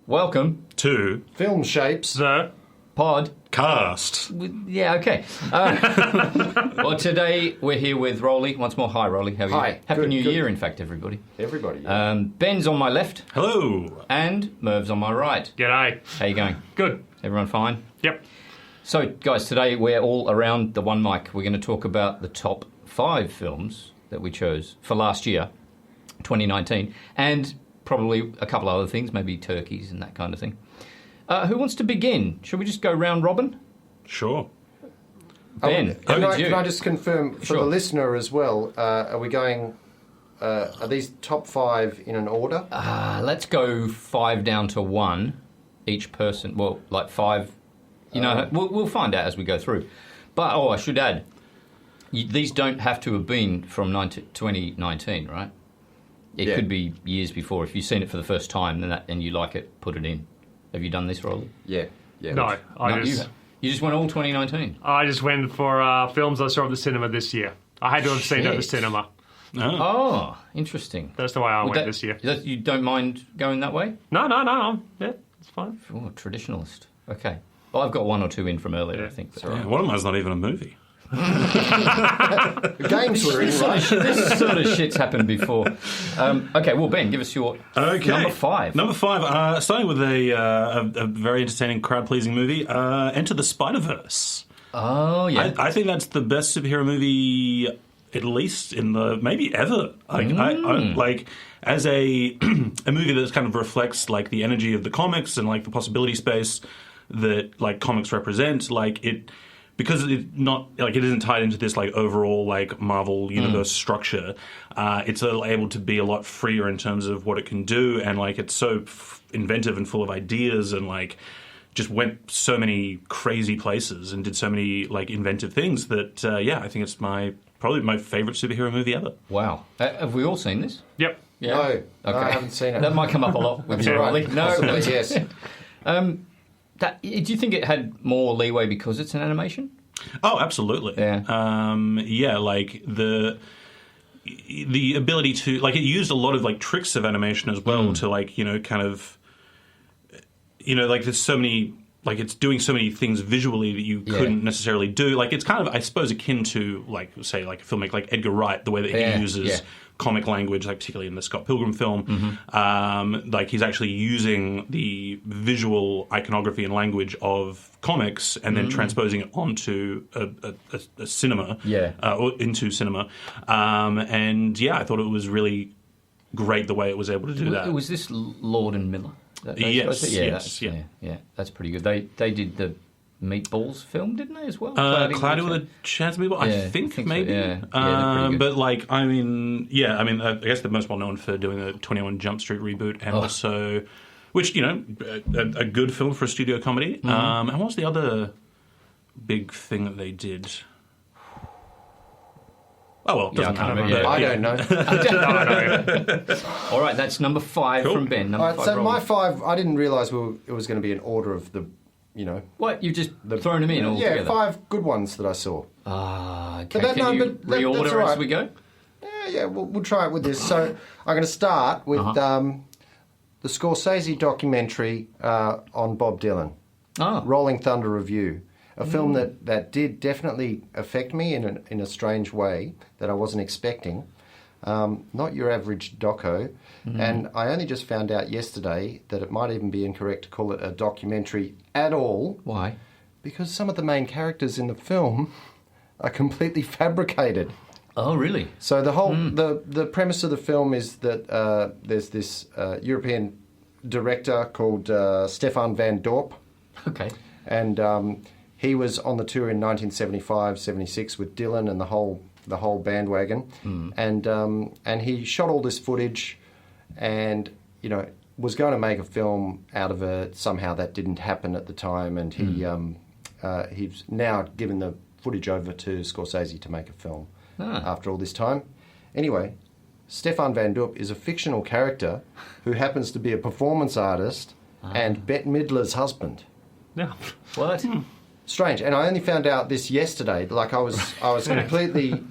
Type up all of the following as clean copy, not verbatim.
Welcome to Film Shapes. the podcast. Yeah, okay. Well, today we're here with Roly. Once more, hi, Roly. How are you? Hi. Happy New Year, in fact, everybody. Everybody. Yeah. Ben's on my left. hello. And Merv's on my right. G'day. How you going? Good. Everyone fine? Yep. So, guys, today we're all around the one mic. We're going to talk about the top 5 films that we chose for last year, 2019, and probably a couple other things, maybe turkeys and that kind of thing. Who wants to begin? Should we just go round robin? Sure. Ben, can I just confirm for Sure. the listener as well? Are we going? Are these top 5 in an order? Let's go 5 down to 1, each person. Well, like 5. You know, we'll find out as we go through. But I should add, these don't have to have been from 2019, right? It could be years before. If you've seen it for the first time and you like it, put it in. Have you done this, Roly? Yeah. No, You just went all 2019. I just went for films I saw at the cinema this year. I had to have seen it at the cinema. Oh, interesting. That's the way I went this year. You don't mind going that way? No. Yeah, it's fine. Oh, traditionalist. Okay. Well, I've got 1 or 2 in from earlier, I think. But Right. One of mine's not even a movie. The games were in, right? This sort of shit's happened before. Okay, well, Ben, give us your number 5. Number 5, starting with a very entertaining, crowd-pleasing movie, Enter the Spider-Verse. Oh, yeah. I think that's the best superhero movie, at least in the maybe ever. Like as a a movie that kind of reflects like the energy of the comics and like the possibility space that like comics represent. Like it. Because it isn't tied into this like overall like Marvel universe structure, it's able to be a lot freer in terms of what it can do, and like it's so inventive and full of ideas, and like just went so many crazy places and did so many like inventive things that I think it's probably my favorite superhero movie ever. Wow. Have we all seen this? Yep. Yeah. No, Okay. I haven't seen it. That might come up a lot with you, Right. Roly. No. Possibly, yes. Do you think it had more leeway because it's an animation? Oh, absolutely. Yeah. Like the ability to like it used a lot of like tricks of animation as well to like kind of like there's so many like it's doing so many things visually that you couldn't necessarily do. Like it's kind of I suppose akin to like say like a filmmaker like Edgar Wright, the way that he uses comic language, like particularly in the Scott Pilgrim film. Like he's actually using the visual iconography and language of comics and then transposing it onto a cinema, or into cinema. And I thought it was really great the way it was able to do that. Was this Lord and Miller? Yes. That's pretty good. They did the Meatballs film, didn't they, as well? Cloudy with a Chance of Meatball? I think maybe. So. Yeah, they're pretty good. But like, I guess they're most well known for doing the 21 Jump Street reboot and also, which, a good film for a studio comedy. And what was the other big thing that they did? Oh, well, it doesn't matter. I don't know. All right, that's number 5 from Ben. Number 5, So Roly. my 5, I didn't realise it was going to be in order of the, What? You've just thrown them in all together? 5 good ones that I saw. Okay. But Can you that's reorder all right. as we go? Yeah, we'll try it with this. So I'm going to start with the Scorsese documentary on Bob Dylan, Rolling Thunder Review, a film that did definitely affect me in a strange way that I wasn't expecting. Not your average doco. And I only just found out yesterday that it might even be incorrect to call it a documentary at all. Why? Because some of the main characters in the film are completely fabricated. Oh, really? So the whole the premise of the film is that there's this European director called Stefan van Dorp. Okay. And he was on the tour in 1975, 76 with Dylan and the whole bandwagon. And he shot all this footage and, was going to make a film out of it. Somehow that didn't happen at the time, and he's now given the footage over to Scorsese to make a film after all this time. Anyway, Stefan van Dorp is a fictional character who happens to be a performance artist and Bette Midler's husband. Yeah. What? Strange. And I only found out this yesterday. Like I was completely...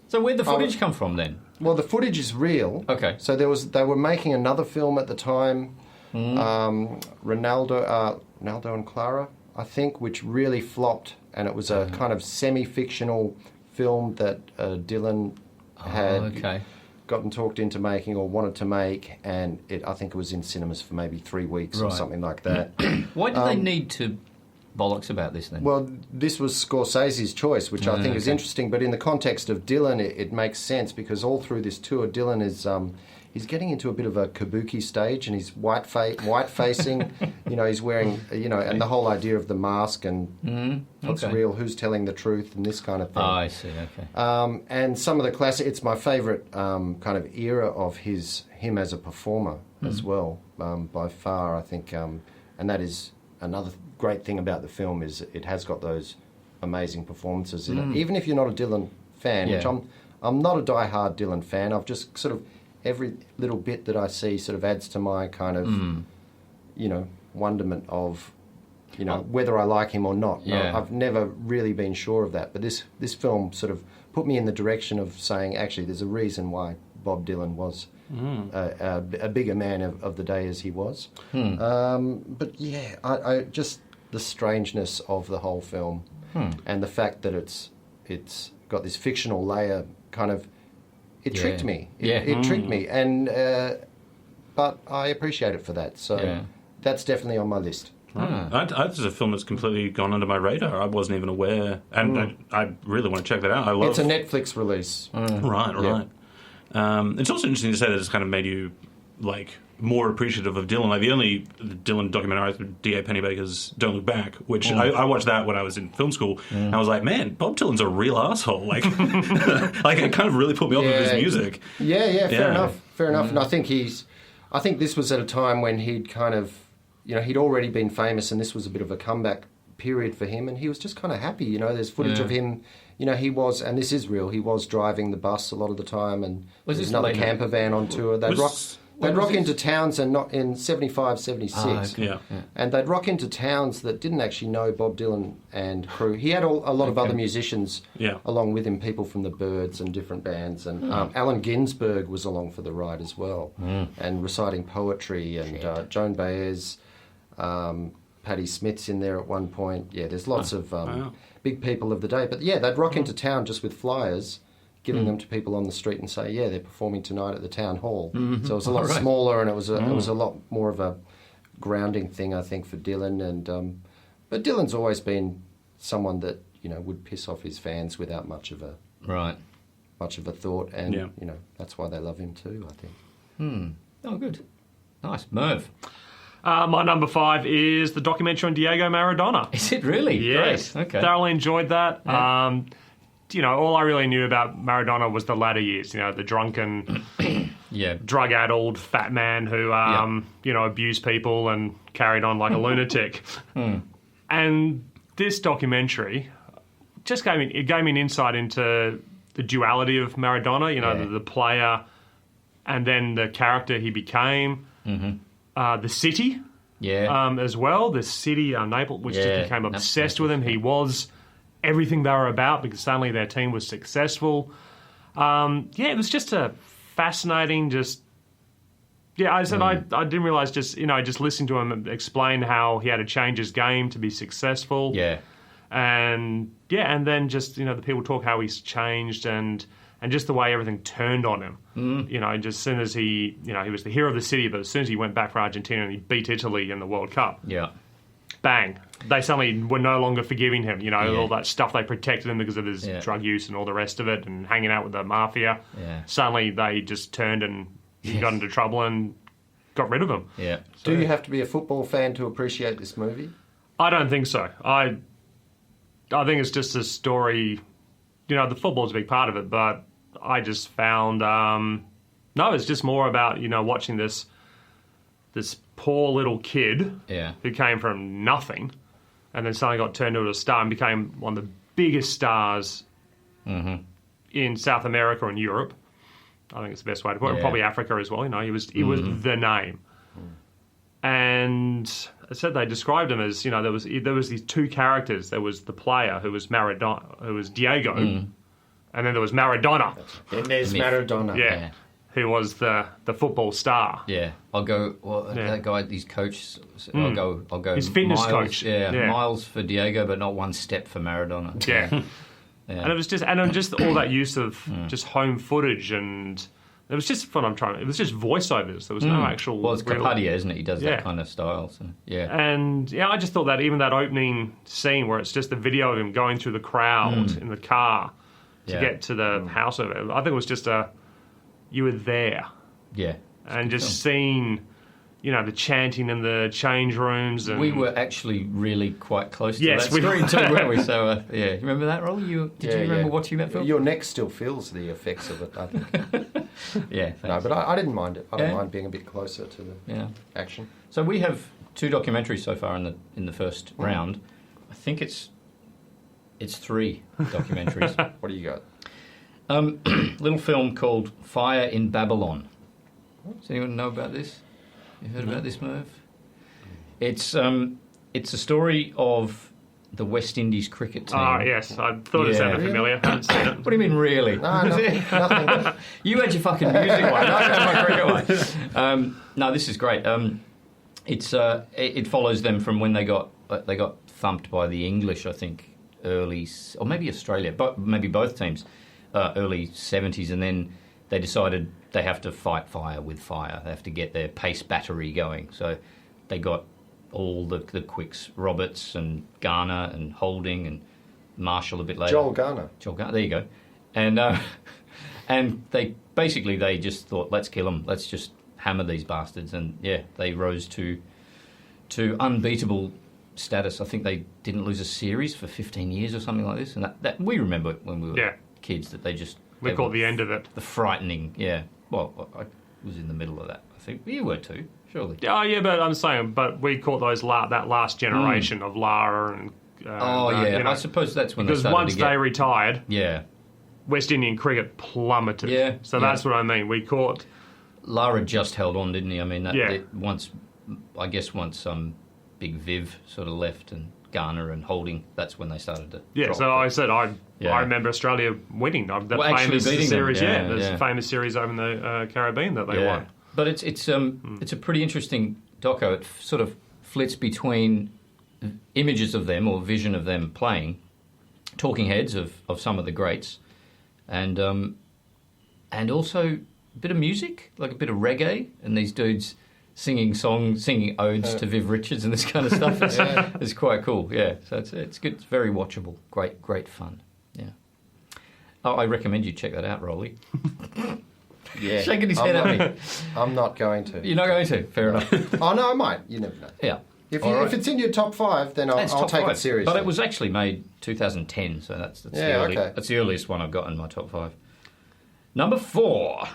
So where'd the footage come from then? Well, the footage is real. Okay. So they were making another film at the time Ronaldo and Clara, I think, which really flopped, and it was a kind of semi-fictional film that Dylan had gotten talked into making or wanted to make, and I think it was in cinemas for maybe 3 weeks or something like that. Why did they need to bollocks about this then? Well, this was Scorsese's choice, which I think is interesting, but in the context of Dylan, it makes sense because all through this tour, Dylan is he's getting into a bit of a kabuki stage, and he's white facing. He's wearing and the whole idea of the mask and what's real, who's telling the truth, and this kind of thing. Oh, I see. Okay. And some of the classic. It's my favourite kind of era of him as a performer as well, by far. I think, and that is another great thing about the film is it has got those amazing performances in it. Even if you're not a Dylan fan, which I'm not a die-hard Dylan fan. I've just sort of every little bit that I see sort of adds to my kind of wonderment of whether I like him or not. Yeah. I've never really been sure of that, but this film sort of put me in the direction of saying actually there's a reason why Bob Dylan was a bigger man of the day as he was. But yeah, I just the strangeness of the whole film and the fact that it's got this fictional layer kind of it tricked me. It tricked me, and but I appreciate it for that. So that's definitely on my list. This is a film that's completely gone under my radar. I wasn't even aware, and I really want to check that out. It's a Netflix release. Right. It's also interesting to say that it's kind of made you more appreciative of Dylan. Like the only Dylan documentary is D.A. Pennebaker's Don't Look Back, which I watched that when I was in film school, and I was like, man, Bob Dylan's a real asshole. Like it kind of really put me off of his music. Fair enough. And I think this was at a time when he'd kind of, he'd already been famous, and this was a bit of a comeback period for him, and he was just kind of happy. There's footage of him. He was, and this is real, he was driving the bus a lot of the time, and there's another camper van on tour. They'd rock into towns and not in 75, 76. And they'd rock into towns that didn't actually know Bob Dylan and crew. He had a lot of other musicians along with him, people from the Byrds and different bands. And Allen Ginsberg was along for the ride as well, and reciting poetry. And Joan Baez, Patti Smith's in there at one point. Yeah, there's lots of big people of the day. But yeah, they'd rock into town just with flyers, giving them to people on the street and say, they're performing tonight at the town hall. So it was a lot smaller, and it was a lot more of a grounding thing, I think, for Dylan. And but Dylan's always been someone that would piss off his fans without much of a thought, and that's why they love him too, I think. Oh, good, nice, Merv. My number 5 is the documentary on Diego Maradona. Is it really? Yes. Great. Okay. Thoroughly enjoyed that. Yeah. All I really knew about Maradona was the latter years. The drunken, drug-addled fat man who, abused people and carried on like a lunatic. And this documentary just gave me an insight into the duality of Maradona. The player, and then the character he became. The city, as well. The city, Naples, which just became obsessed with him. He was everything they were about because suddenly their team was successful. It was just a fascinating. I said I didn't realize just listening to him explain how he had to change his game to be successful. And then just the people talk how he's changed and just the way everything turned on him. Just as soon as he was the hero of the city, but as soon as he went back for Argentina and he beat Italy in the World Cup, bang, they suddenly were no longer forgiving him. All that stuff they protected him because of his drug use and all the rest of it and hanging out with the mafia. Suddenly they just turned and he got into trouble and got rid of him. Do you have to be a football fan to appreciate this movie? I don't think so. I think it's just a story. The football's a big part of it, but I just found it's just more about watching this poor little kid who came from nothing and then suddenly got turned into a star and became one of the biggest stars in South America and Europe. I think it's the best way to put it. Probably Africa as well. He was the name. And I said they described him as there was these two characters. There was the player who was Maradona, who was Diego. And then there was Maradona. Then there's Maradona. who was the football star. Yeah, I'll go. Well, that guy, his coach. I'll go. His fitness miles, coach. Yeah, miles for Diego, but not one step for Maradona. Yeah. And it was just all that use of just home footage, and it was just what I'm trying. It was just voiceovers. There was no actual. Well, it's Capadia, isn't it? He does that kind of style. So, yeah. And I just thought that even that opening scene where it's just the video of him going through the crowd in the car to get to the house of it. I think it was just you were there. Yeah. And just seeing, the chanting in the change rooms. And we were actually really quite close to that screen too, weren't we? So, you remember that, Roly? Did you remember watching that film? Your neck still feels the effects of it, I think. Yeah, thanks. No, but I didn't mind it. I don't mind being a bit closer to the action. So we have 2 documentaries so far in the first round. I think it's 3 documentaries. What do you got? Little film called Fire in Babylon. Does anyone know about this? You heard about this, Merv? It's a story of the West Indies cricket team. Oh, yes. I thought it sounded familiar. I haven't seen it. What do you mean, really? No, nothing. You had your fucking music one. I had my cricket one. No, this is great. It follows them from when they got thumped by the English, I think, early, or maybe Australia, but maybe both teams, early 70s, and then they decided they have to fight fire with fire. They have to get their pace battery going. So they got all the quicks, Roberts and Garner and Holding and Marshall a bit later. Joel Garner. There you go. And they just thought, let's kill them. Let's just hammer these bastards. And they rose to unbeatable status. I think they didn't lose a series for 15 years or something like this. And that we remember when we were kids that we caught the end of it. The frightening, Well, I was in the middle of that. I think you were too, surely. Oh yeah, but I'm saying, we caught those that last generation of Lara and. I suppose that's when because they started once they retired, West Indian cricket plummeted. Yeah, so that's what I mean. We caught. Lara just held on, didn't he? I mean, once Big Viv sort of left and Garner and Holding, that's when they started to. Yeah, so I said I remember Australia winning that famous series. There's a famous series over in the Caribbean that they won. But it's a pretty interesting doco. It sort of flits between images of them or vision of them playing, talking heads of some of the greats, and also a bit of music, like a bit of reggae, and these dudes singing odes to Viv Richards and this kind of stuff. It's quite cool. Yeah, so it's good. It's very watchable. Great fun. Yeah. Oh, I recommend you check that out, Roly. Yeah, shaking his head at me. I'm not going to. You're not going to. Fair enough. Oh no, I might. You never know. Yeah. If it's in your top 5, then I'll take it seriously. But it was actually made 2010, so that's the earliest one I've got in my top 5. Number 4.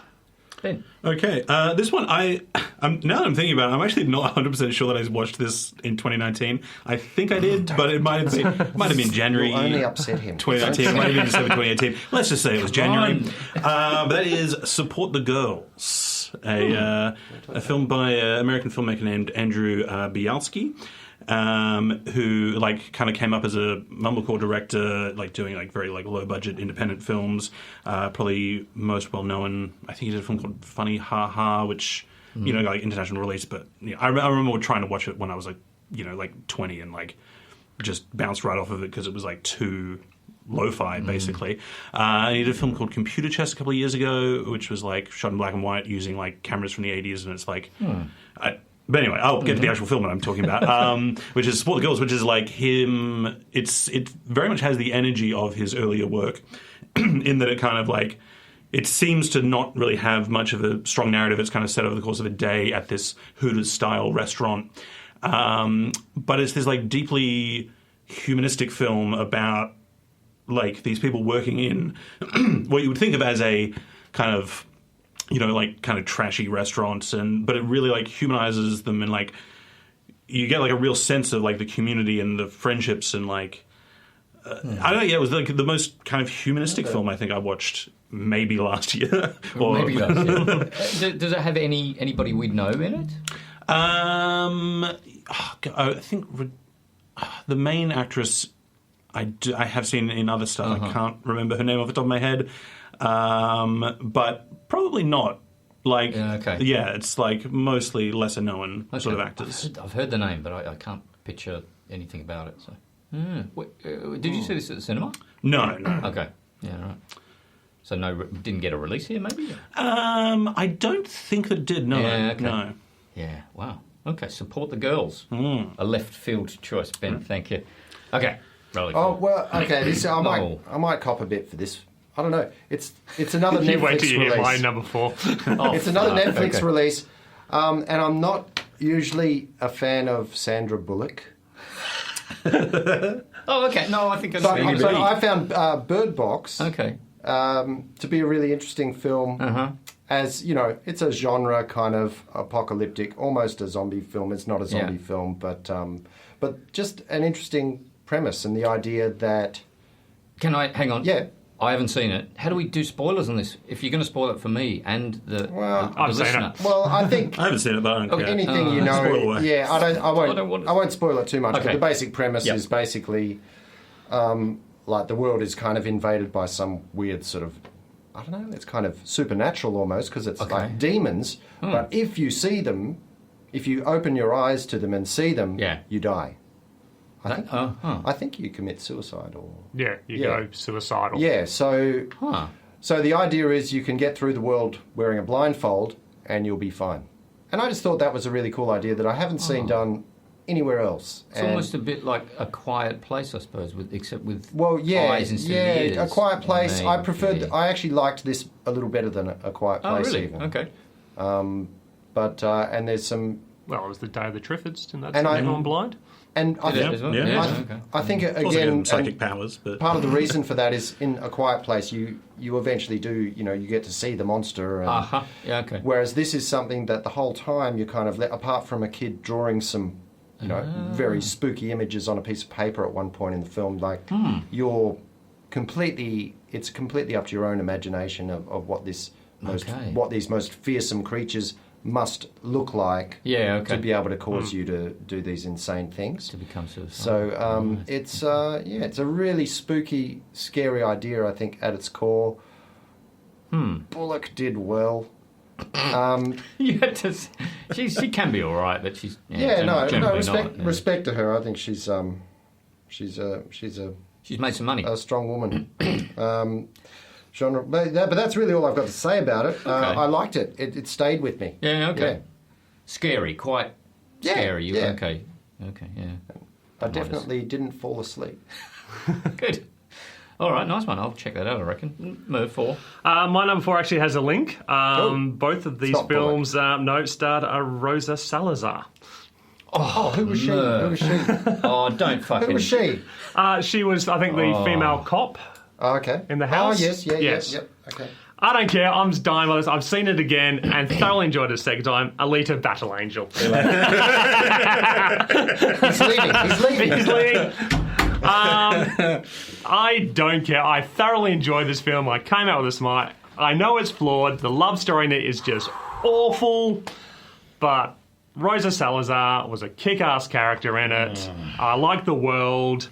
Ben. Okay, this one now that I'm thinking about it, I'm actually not 100% sure that I watched this in 2019. I think I did, but it might have been January. You'll only upset him. 2019. It might have been December 2018. Let's just say it was January. That is Support the Girls, a film by an American filmmaker named Andrew Bialski. Who kind of came up as a mumblecore director, doing very low budget independent films. Probably most well known, I think he did a film called Funny Ha Ha, which international release. But I remember trying to watch it when I was 20 and just bounced right off of it because it was too lo-fi basically. And he did a film called Computer Chess a couple of years ago, which was shot in black and white using cameras from the 80s, and it's But anyway, I'll get to the actual film that I'm talking about, which is Support the Girls, which is him. It very much has the energy of his earlier work, in that it kind of it seems to not really have much of a strong narrative. It's kind of set over the course of a day at this Hooters-style restaurant. But it's this deeply humanistic film about these people working in what you would think of as a kind of kind of trashy restaurants, but it really humanizes them, and you get a real sense of the community and the friendships, and I don't know. Yeah, it was the most kind of humanistic film I think I watched maybe last year. Maybe last year. Does it have anybody we'd know in it? I think the main actress I have seen in other stuff. I can't remember her name off the top of my head. But probably not Like, Yeah, okay. yeah, it's like mostly lesser known sort of actors. I've heard the name, but I can't picture anything about it. So, did you see this at the cinema? No. Okay, yeah, right. So didn't get a release here, maybe. I don't think it did. No, Yeah, okay. no. Yeah, wow. Okay, support the girls. A left field choice, Ben. Thank you. Okay, Roly. Oh well, okay. This I might cop a bit for this. I don't know. It's another You Netflix wait till you hear my release. number 4. It's another Netflix okay. release, and I'm not usually a fan of Sandra Bullock. Oh, okay. No, I think it's But I found Bird Box okay. to be a really interesting film. As you know, it's a genre kind of apocalyptic, almost a zombie film. It's not a zombie film, but just an interesting premise and the idea that. Can I hang on? Yeah. I haven't seen it. How do we do spoilers on this? If you're going to spoil it for me and the I've seen listener. it. Well, I think I haven't seen it, but I don't care. anything you spoil know. away. Yeah, I won't spoil it too much. Okay. But the basic premise Yep. is basically like the world is kind of invaded by some weird sort of. I don't know. It's kind of supernatural almost because it's like demons. But if you see them, if you open your eyes to them and see them, you die. I think you commit suicide or Yeah, you go suicidal. yeah. So the idea is you can get through the world wearing a blindfold and you'll be fine. And I just thought that was a really cool idea that I haven't seen done anywhere else. It's almost a bit like A Quiet Place, I suppose, except with eyes instead of ears. A Quiet Place. I preferred. Maybe. I actually liked this a little better than A Quiet Place. Oh, really? Even. Okay. But and there's some. Well, it was the day of the Triffids, and that's And when I- everyone blind. And I Did it think, as well? Yeah. Okay. I think Also again, getting psychic and powers, but part of the reason for that is in A Quiet Place, you eventually do. You get to see the monster. And, Yeah. Okay. Whereas this is something that the whole time you're kind of apart from a kid drawing some, very spooky images on a piece of paper at one point in the film, like you're it's completely up to your own imagination of what these most fearsome creatures must look like to be able to cause you to do these insane things. To become suicidal. So it's a really spooky, scary idea, I think, at its core. Bullock did well. You had to. She can be all right, but she's respect to her. I think she's made some money. a strong woman. Genre, but that's really all I've got to say about it. I liked it. It stayed with me. Yeah. Okay. Yeah. Scary, quite scary. Okay. Yeah. I definitely didn't fall asleep. Good. All right, nice one. I'll check that out, I reckon. Merv 4. My number 4 actually has a link. Both of these not films starred Rosa Salazar. Who was she? Who was she? Oh, don't fucking... Who was she? She was, I think, the female cop Oh, okay. in the house. Oh, yes. Yep. Okay. I don't care. I'm just dying by this. I've seen it again and thoroughly enjoyed it a second time. Alita Battle Angel. He's leaving. He's leaving. I don't care. I thoroughly enjoyed this film. I came out with a smile. I know it's flawed. The love story in it is just awful. But Rosa Salazar was a kick-ass character in it. I liked the world.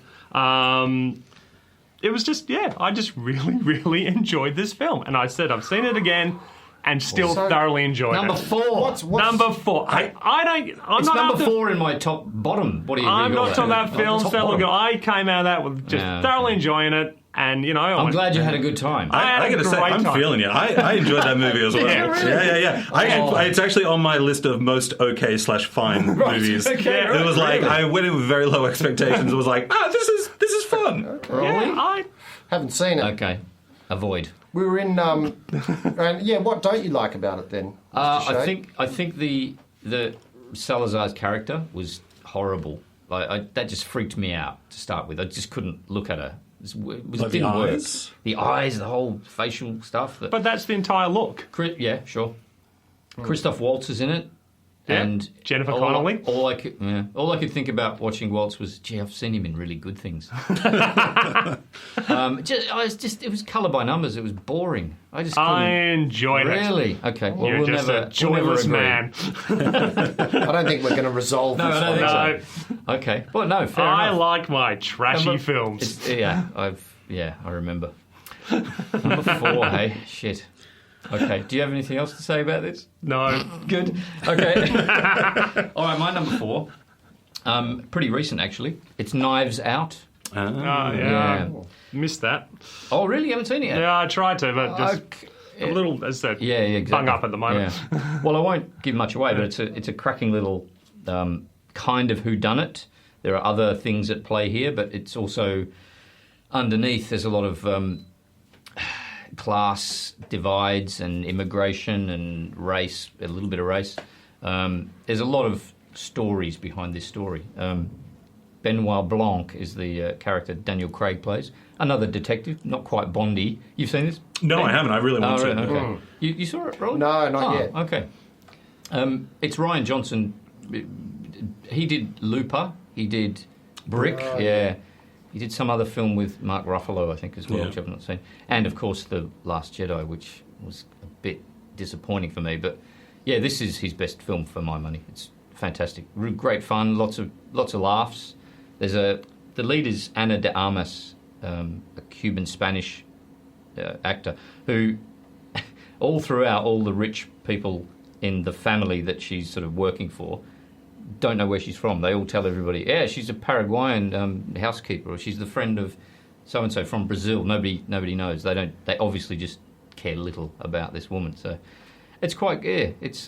It was just, I just really, really enjoyed this film. And I said I've seen it again and still thoroughly enjoyed Number it. 4. What's Number 4. I'm It's not number after, 4 in my top bottom. What do you I'm not talking about films Top that look bottom. good. I came out of that with just thoroughly enjoying it. And, I'm glad you had a good time. I had a gotta say, great I'm time. feeling it. I enjoyed that movie as well. Yeah. It's actually on my list of most okay/fine movies. Okay, It was like really? I went in with very low expectations. It was like, this is fun. Yeah, Haven't seen it. Okay. Avoid. We were in. And what don't you like about it then? Mr. Shade? I think the Salazar's character was horrible. That just freaked me out to start with. I just couldn't look at her. It Like didn't the work. eyes? The eyes, the whole facial stuff. But that's the entire look. Yeah, sure. Christoph Waltz is in it. Yeah. And Jennifer Connelly. All I could think about watching Waltz was, I've seen him in really good things. It was colour by numbers. It was boring. I just couldn't. I enjoyed it. Really? Okay. Well, You're just a joyless man. I don't think we're going to resolve this. No, I don't think No, so. Okay. Well, no, fair I enough. like my trashy films. I remember. Number 4, hey? Shit. Okay. Do you have anything else to say about this? No. Good. Okay. All right, my number 4. Pretty recent, actually. It's Knives Out. Yeah. Missed that. Oh, really? You haven't seen it yet? Yeah, I tried to, but just a little, as I said, exactly. bung up at the moment. Yeah. Well, I won't give much away, but it's a cracking little kind of whodunit. There are other things at play here, but it's also underneath. There's a lot of class divides and immigration and race, a little bit of race. There's a lot of stories behind this story. Benoit Blanc is the character Daniel Craig plays. Another detective, not quite Bondy. You've seen this? No, Ben? I haven't. I really want to. Right, okay. You saw it, Roly? No, not yet. Okay. It's Ryan Johnson. He did Looper. He did Brick. Yeah. He did some other film with Mark Ruffalo, I think, as well, which I've not seen. And, of course, The Last Jedi, which was a bit disappointing for me. But, yeah, this is his best film for my money. It's fantastic. Great fun, lots of laughs. There's the lead is Ana de Armas, a Cuban-Spanish actor, who all throughout, all the rich people in the family that she's sort of working for don't know where she's from. They all tell everybody, yeah, she's a Paraguayan housekeeper, or she's the friend of so-and-so from Brazil. Nobody knows. They obviously just care little about this woman. So it's quite, it's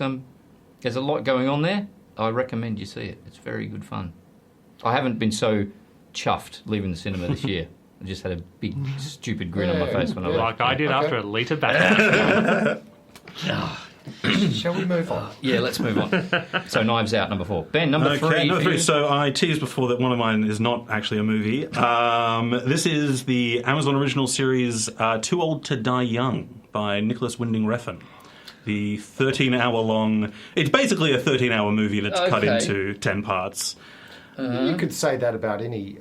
there's a lot going on there. I recommend you see it. It's very good fun. I haven't been so chuffed leaving the cinema this year. I just had a big, stupid grin on my face when I left. Like I did after a litre bath. Shall we move on? Yeah, let's move on. So, Knives Out, number 4. Ben, number 3. Number 3. So, I teased before that one of mine is not actually a movie. This is the Amazon original series Too Old to Die Young by Nicholas Winding Refn. The 13-hour-long... It's basically a 13-hour movie that's cut into 10 parts. You could say that about any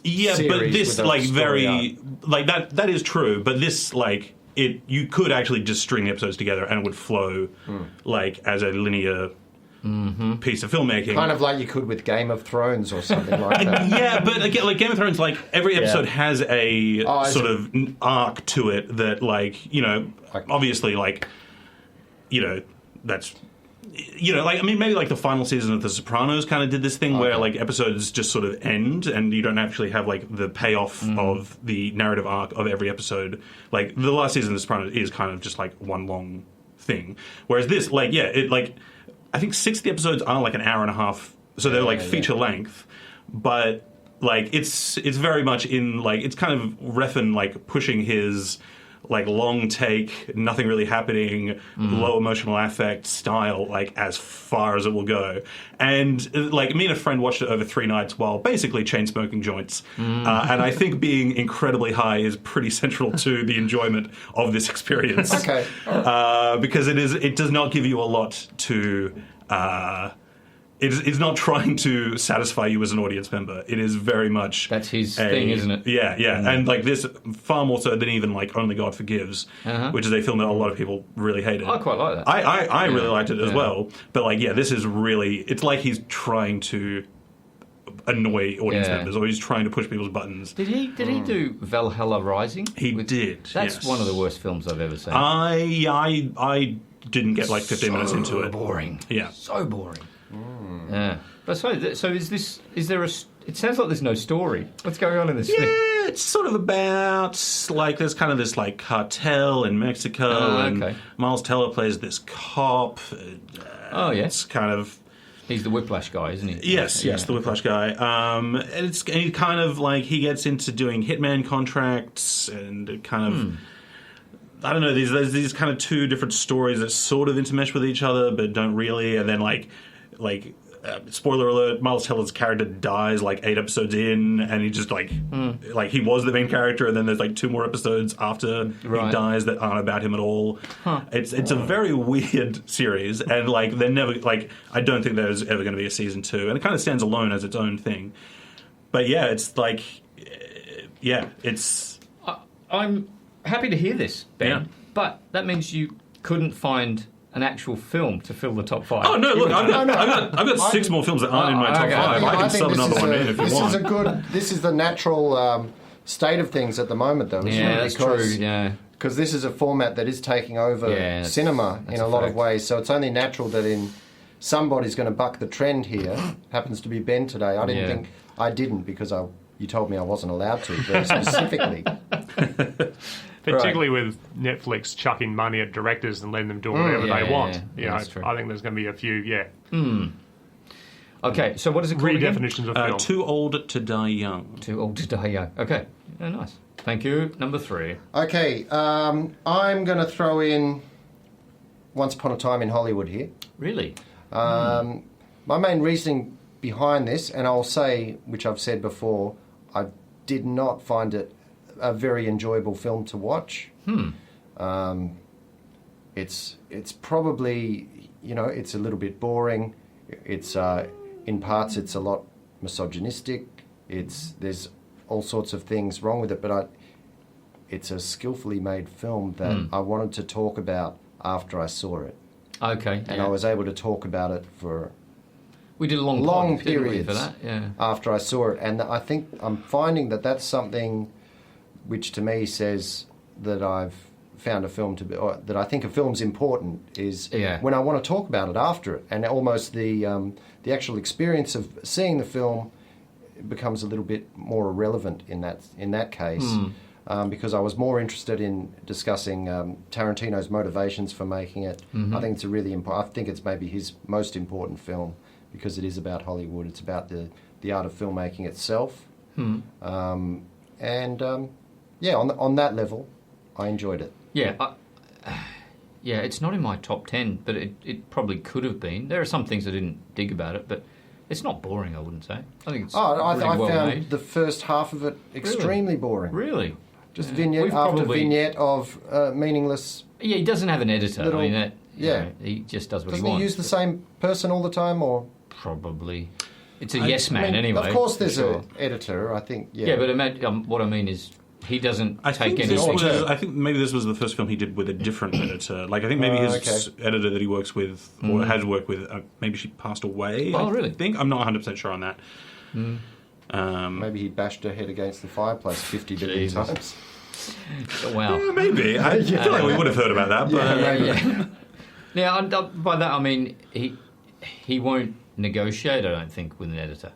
series, but this, like, very... Like, that is true, but this, like... You could actually just string the episodes together and it would flow like as a linear piece of filmmaking. Kind of like you could with Game of Thrones or something like that. Yeah, but again, like Game of Thrones, like every episode has a sort of arc to it that, like, you know, obviously, like, you know, that's... You know, like, I mean, maybe like the final season of The Sopranos kind of did this thing where, like, episodes just sort of end and you don't actually have, like, the payoff of the narrative arc of every episode. Like, the last season of The Sopranos is kind of just, like, one long thing. Whereas this, like, I think 60 episodes are, like, an hour and a half, so they're, like, feature length. But, like, it's very much in, like, it's kind of Refn, like, pushing his... like long take, nothing really happening, low emotional affect style, like as far as it will go. And like me and a friend watched it over 3 nights while basically chain smoking joints. And I think being incredibly high is pretty central to the enjoyment of this experience. Okay. Right. Because it does not give you a lot to... It's not trying to satisfy you as an audience member. It is very much... That's his thing, isn't it? Yeah. And like this, far more so than even like Only God Forgives, which is a film that a lot of people really hated. I quite like that. I really liked it as well. But like, yeah, this is really... It's like he's trying to annoy audience members, or he's trying to push people's buttons. Did he do Valhalla Rising? He did, That's one of the worst films I've ever seen. I didn't get like 15 minutes into it. Boring. Yeah. So boring. Yeah, but so is there a? It sounds like there's no story. What's going on in this thing? Yeah, it's sort of about like there's kind of this like cartel in Mexico, and Miles Teller plays this cop. It's kind of he's the Whiplash guy, isn't he? Yes, the Whiplash guy. And he kind of like he gets into doing hitman contracts and it kind of. I don't know. There's these kind of 2 different stories that sort of intermesh with each other, but don't really. And then like spoiler alert, Miles Teller's character dies like 8 episodes in, and he just like he was the main character, and then there's like 2 more episodes after he dies that aren't about him at all. It's a very weird series, and like they're never like I don't think there's ever going to be a season 2, and it kind of stands alone as its own thing. But yeah, it's like it's. I'm happy to hear this, Ben, but that means you couldn't find an actual film to fill the top 5. Oh no! Look, I've got 6 more films that aren't in my top 5. I can sub another one in if you want. This is the natural state of things at the moment, though. Yeah, that's true. Yeah, because this is a format that is taking over cinema in a lot of ways. So it's only natural that somebody's going to buck the trend here. Happens to be Ben today. I didn't think I didn't because you told me I wasn't allowed to very specifically. Particularly with Netflix chucking money at directors and letting them do whatever they want. That's true. I think there's going to be a few, Okay, so what is it called again? Redefinitions of film. Too Old to Die Young. Too Old to Die Young. Okay, nice. Thank you. Number 3. Okay, I'm going to throw in Once Upon a Time in Hollywood here. Really? My main reasoning behind this, and I'll say, which I've said before, I did not find it a very enjoyable film to watch. It's probably, it's a little bit boring. It's in parts it's a lot misogynistic. There's all sorts of things wrong with it, but it's a skillfully made film that I wanted to talk about after I saw it. Okay. And I was able to talk about it for we did a long periods for that. Yeah. After I saw it, and I think I'm finding that that's something which to me says that I've found a film to be, or that I think a film's important is when I want to talk about it after it, and almost the actual experience of seeing the film becomes a little bit more irrelevant in that case, because I was more interested in discussing Tarantino's motivations for making it. I think it's I think it's maybe his most important film because it is about Hollywood. It's about the art of filmmaking itself, on that level, I enjoyed it. Yeah, it's not in my top 10, but it probably could have been. There are some things I didn't dig about it, but it's not boring, I wouldn't say. I think it's I well found made. the first half of it extremely boring. Really? Just vignette after vignette of meaningless... Yeah, he doesn't have an editor. Little, I mean, he just does what he wants. Doesn't he use the same person all the time, or...? Probably. It's a yes man, anyway. Of course there's an editor, I think, Yeah, but what I mean is... He doesn't take any... I think maybe this was the first film he did with a different editor. Like, I think maybe his editor that he works with, or has worked with, maybe she passed away, really? I think. I'm not 100% sure on that. Maybe he bashed her head against the fireplace 50 billion times. Wow. Yeah, maybe. I feel like we would have heard about that. But, Now, by that I mean he won't negotiate, I don't think, with an editor.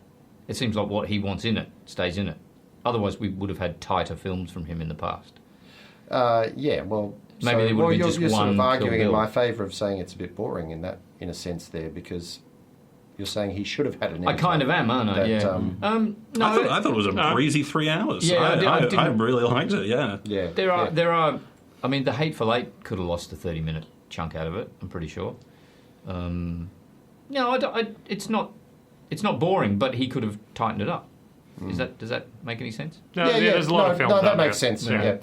It seems like what he wants in it stays in it. Otherwise, we would have had tighter films from him in the past. Maybe there would have been just you're one sort of arguing Kill in Bill. my favour of saying it's a bit boring in a sense there, because you're saying he should have had an editor. I kind of am, aren't I? That, no, I thought it was a breezy 3 hours. Yeah, I really liked it, yeah. There are... I mean, The Hateful Eight could have lost a 30-minute chunk out of it, I'm pretty sure. It's not boring, but he could have tightened it up. Does that make any sense? No, there's a lot of films. No, that out makes there. sense.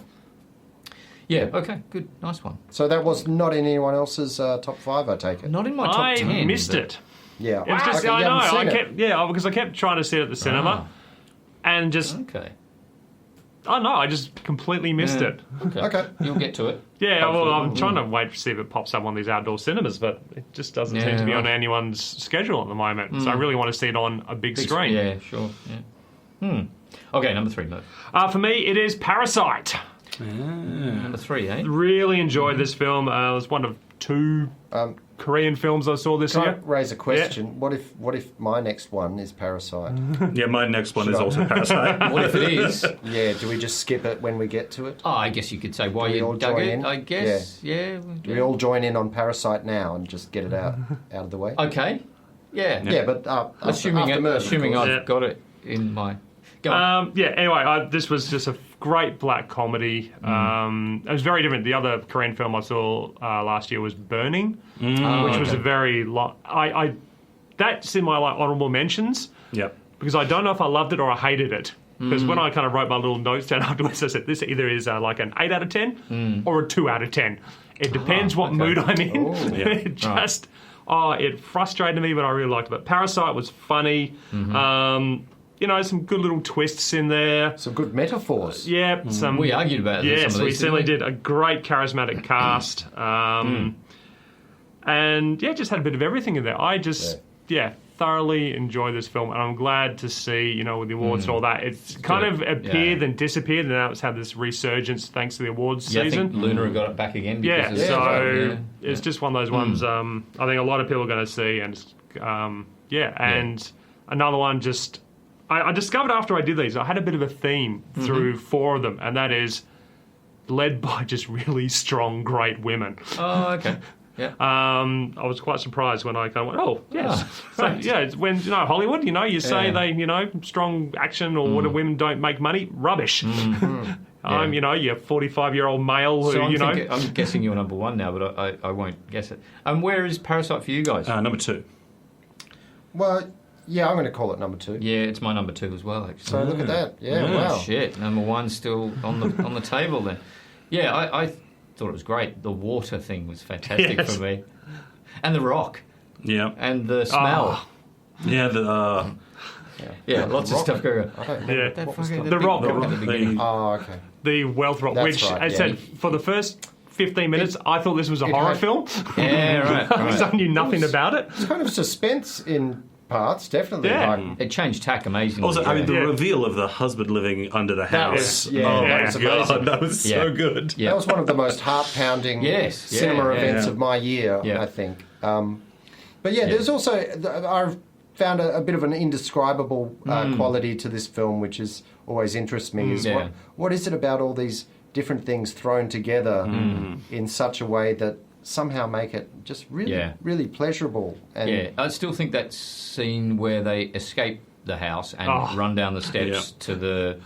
Yeah, okay, good. Nice one. So that was not in anyone else's top 5, I take it? Not in my top 10. I missed it. Yeah. It was just, Okay, I you haven't know. seen it. Because I kept trying to see it at the cinema, and just Okay. I just completely missed it. Okay. You'll get to it. Yeah, well, Hopefully. I'm trying to wait to see if it pops up on these outdoor cinemas, but it just doesn't seem to be on anyone's schedule at the moment. So I really want to see it on a big screen. Yeah, sure. Yeah. Okay, number 3, Merv. For me, it is Parasite. Number 3, eh? Really enjoyed this film. It was one of 2 Korean films I saw this Can year. I raise a question? What if my next one is Parasite? yeah, my next one is also Parasite. What if it is? Yeah, do we just skip it when we get to it? Oh, I guess you could say why Do we all you dug join it. in? I guess. Yeah. Do we all join in on Parasite now and just get it out of the way? Okay. Yeah. Yeah, but Assuming after Merv, of course. I've got it in my... Go on. Anyway, this was just a great black comedy. It was very different. The other Korean film I saw last year was Burning, which was a very... that's in my honourable mentions. Yep. Because I don't know if I loved it or I hated it. Because when I kind of wrote my little notes down afterwards, I said this either is like an 8 out of 10 or a 2 out of 10. It depends what mood I'm in. Oh, yeah. It just... it frustrated me, but I really liked it. But Parasite was funny. Some good little twists in there. Some good metaphors. Yeah, we argued about it. Yes, some of we these, certainly didn't did. A great charismatic cast. And just had a bit of everything in there. thoroughly enjoyed this film, and I'm glad to see, you know, with the awards and all that, it's kind of appeared and disappeared, and now it's had this resurgence thanks to the awards season. I think Luna got it back again. Yeah, it's just one of those ones I think a lot of people are going to see, and and another one just... I discovered after I did these, I had a bit of a theme through 4 of them, and that is led by just really strong, great women. Oh, okay. Yeah. I was quite surprised when I kind of went, oh, yes. It's when, you know, Hollywood, you know, you say they, you know, strong action or what women don't make money, rubbish. I'm, you know, your 45-year-old male who, I'm guessing you're number 1 now, but I won't guess it. Where is Parasite for you guys? Number 2. Well, yeah, I'm going to call it number 2. Yeah, it's my number 2 as well, actually. So look at that. Yeah, wow. Shit, number 1's still on the table then. Yeah, I thought it was great. The water thing was fantastic for me. And the rock. Yeah. And the smell. Yeah, lots of stuff going on. The rock. At the beginning. Oh, okay. The wealth rock, That's which, right, as I said, for the first 15 minutes, I thought this was a horror film. Yeah, right. I knew nothing about it. It's kind of suspense in parts, definitely. Yeah. Like, It changed tack amazingly. Also, I mean, the reveal of the husband living under the house. was- yeah, oh that my was god, amazing. that was so good. Yeah. That was one of the most heart-pounding cinema events of my year, I think. But there's also... I've found a bit of an indescribable quality to this film, which is always interests me, is what is it about all these different things thrown together in such a way that somehow make it just really, really pleasurable. And I still think that scene where they escape the house and run down the steps to the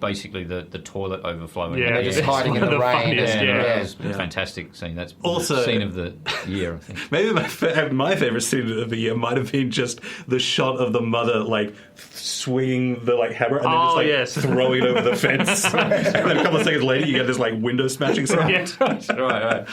basically the toilet overflowing. And they're just hiding in the rain. That was a fantastic scene. That's also the scene of the year, I think. Maybe my favourite scene of the year might have been just the shot of the mother like swinging the like hammer and then just throwing it over the fence. And then a couple of seconds later, you get this like window smashing sound. Right.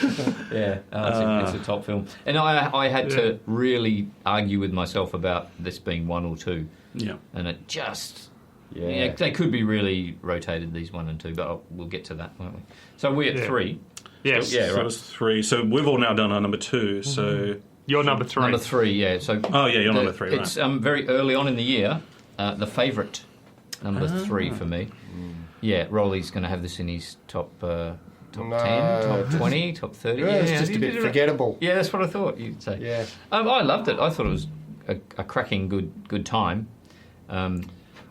Yeah, it's a top film. And I had to really argue with myself about this being 1 or 2. Yeah, and it just. Yeah, they could be really rotated, these 1 and 2, but we'll get to that, won't we? So we're at 3. Yes. So it was 3. So we've all now done our number 2. So you're number 3. Number 3, yeah. So you're number 3. Right. It's very early on in the year. The favourite, number 3 for me. Yeah, Roly's going to have this in his top 10, top 20, top 30. It's just a bit forgettable. Yeah, that's what I thought you'd say. Yeah, I loved it. I thought it was a cracking good time.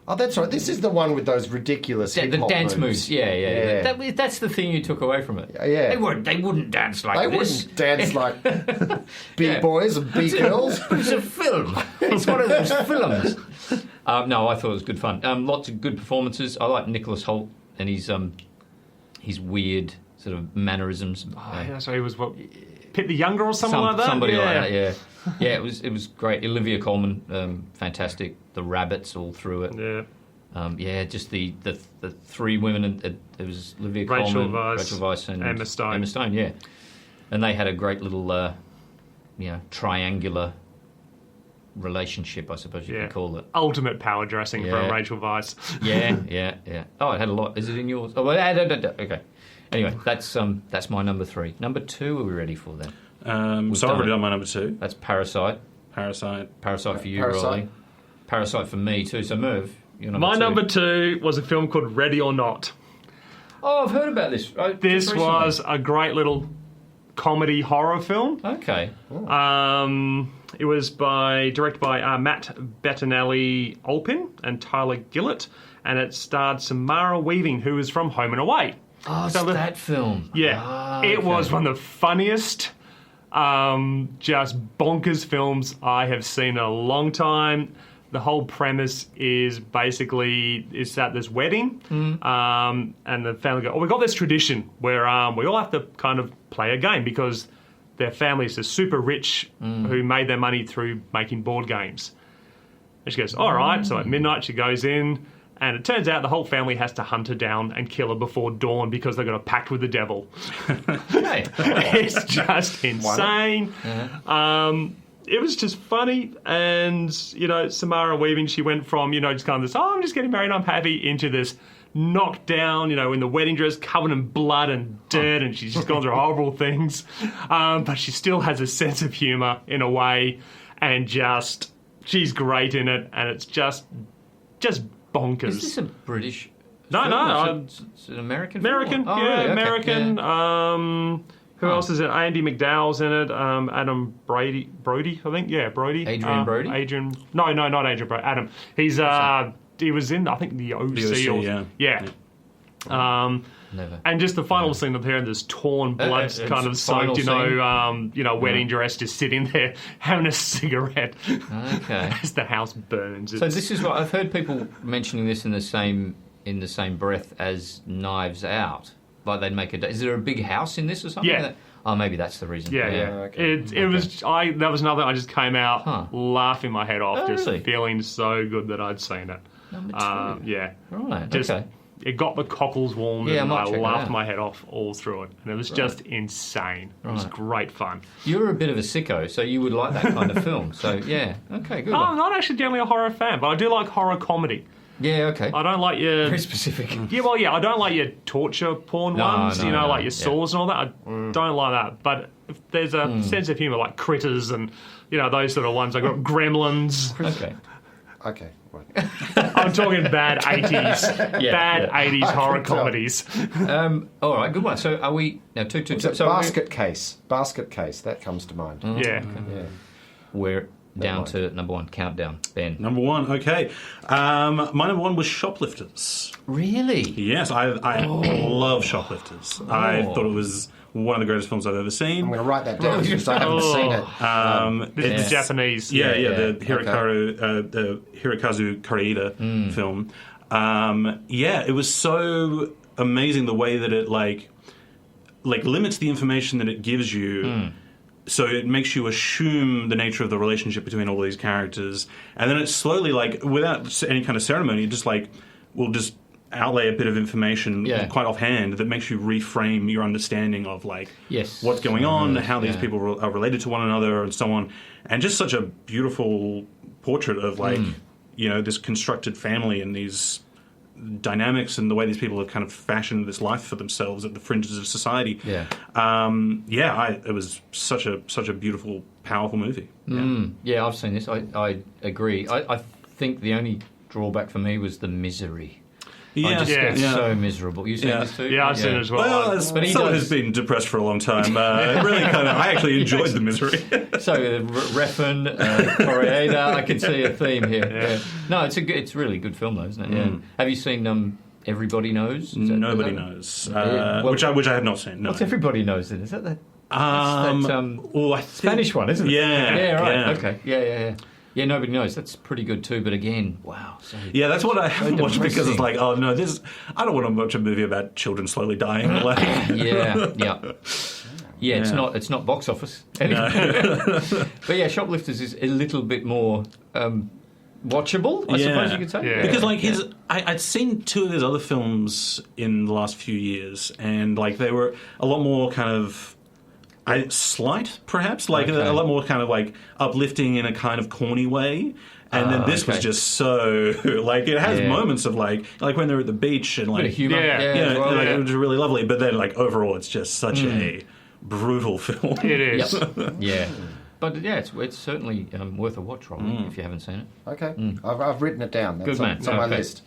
Oh, that's right. This is the one with those ridiculous the dance moves. Yeah. That's the thing you took away from it. Yeah. They wouldn't dance like this. They wouldn't dance like big boys and big girls. It's a film. It's one of those films. No, I thought it was good fun. Lots of good performances. I like Nicholas Hoult and his weird sort of mannerisms. So he was Pip the Younger or something like that? Somebody like that, yeah. Yeah, it was great. Olivia Colman, fantastic. The rabbits all through it. Yeah. Just the 3 women. It was Olivia Colman, Rachel Weisz, and Emma Stone. Emma Stone, yeah. And they had a great little, triangular relationship, I suppose you could call it. Ultimate power dressing from Rachel Weisz. Yeah. Oh, it had a lot. Is it in yours? Oh, okay. Anyway, that's my number 3. Number 2, are we ready for that? So I've already done my number 2. That's Parasite. Parasite For you, Roly. Parasite for me too. So Merv, you're number 2. My number 2 was a film called Ready or Not. Oh, I've heard about this. This was a great little comedy horror film. Okay. It was directed by Matt Bettinelli-Olpin and Tyler Gillett, and it starred Samara Weaving, who is from Home and Away. Oh, it's that film. Yeah. It was one of the funniest, just bonkers films I have seen in a long time. The whole premise is basically it's at this wedding, and the family go, we've got this tradition where we all have to kind of play a game because their families are super rich who made their money through making board games. And she goes, all right. So at midnight she goes in, and it turns out the whole family has to hunt her down and kill her before dawn because they've got a pact with the devil. It's just insane. It was just funny, and, Samara Weaving, she went from, just kind of this, I'm just getting married, I'm happy, into this knocked down, in the wedding dress, covered in blood and dirt, and she's just gone through horrible things. But she still has a sense of humour, in a way, and just, she's great in it, and it's just bonkers. Is this a British? No, it's an American. American, film? Oh, yeah, really? Okay, American. yeah. Who else is in it? Andy McDowell's in it. Adam Brody, I think. Yeah, Brody. Adrian Brody? No, not Adrian Brody. Adam. He's he was in, I think, the OC. Yeah. Never. And just the final scene of her in this torn, blood kind of soaked, wedding dress, just sitting there having a cigarette. Okay. As the house burns. So this is what I've heard people mentioning this in the same breath as Knives Out. Like they'd make a. Is there a big house in this or something? Yeah. Oh, maybe that's the reason. Yeah. Okay. It was. That was another. I just came out laughing my head off, just really? feeling so good that I'd seen it. Number 2. Yeah. Right. Just, okay. It got the cockles warm, Yeah, and I I might check it laughed out. my head off all through it, and it was just insane. It was great fun. You're a bit of a sicko, so you would like that kind of film. So yeah. Okay. Good. I'm one. not actually generally a horror fan, but I do like horror comedy. Yeah. Okay. I don't like your Very specific. I don't like your torture porn ones. No, like your saws and all that. I don't like that. But if there's a sense of humour, like Critters and those sort of ones. I got Gremlins. Okay. Right. I'm talking bad 80s, 80s horror comedies. All right. Good one. So are we now? Two. So Basket Case. Basket Case. That comes to mind. Yeah. Yeah. we're down to number 1. Countdown. Ben. Number 1, okay. My number 1 was Shoplifters. Really? Yes, I love Shoplifters. I thought it was one of the greatest films I've ever seen. I'm going to write that down because I haven't seen it. This is the Japanese. The Hirokazu Koreeda film. It was so amazing the way that it like limits the information that it gives you. So it makes you assume the nature of the relationship between all these characters, and then it slowly, without any kind of ceremony, it just will just outlay a bit of information quite offhand that makes you reframe your understanding of what's going on, how these people are related to one another, and so on. And just such a beautiful portrait of this constructed family and these dynamics and the way these people have kind of fashioned this life for themselves at the fringes of society. It was such a beautiful, powerful movie. Yeah, I've seen this. I agree. I think the only drawback for me was the misery. I just get so miserable. You seen this too? Yeah, I've seen it as well. Well, as someone who's been depressed for a long time, I actually enjoyed the misery. So, Refn, Koreeda, I can see a theme here. Yeah. No, it's really a good film though, isn't it? Yeah. Have you seen Everybody Knows? Nobody Knows, which I have not seen. No. What's Everybody Knows then? Is that the Spanish one, isn't it? Yeah. Yeah, right. Yeah. Okay. Yeah. Yeah, Nobody Knows. That's pretty good too. But again, wow. That's what I haven't watched because it's like, oh no, I don't want to watch a movie about children slowly dying. Yeah. It's not box office. Anyway. But yeah, Shoplifters is a little bit more watchable, I suppose you could say. Yeah. Because I'd seen 2 of his other films in the last few years, and they were a lot more kind of slight, perhaps, a lot more kind of uplifting in a kind of corny way. And then this was just so it has moments of like when they're at the beach and bit of humor. It was really lovely. But then overall, it's just such a brutal film. It is. Yep. Yeah. But it's certainly worth a watch, Roly, if you haven't seen it. Okay. I've written it down. That's Good man. It's on my list.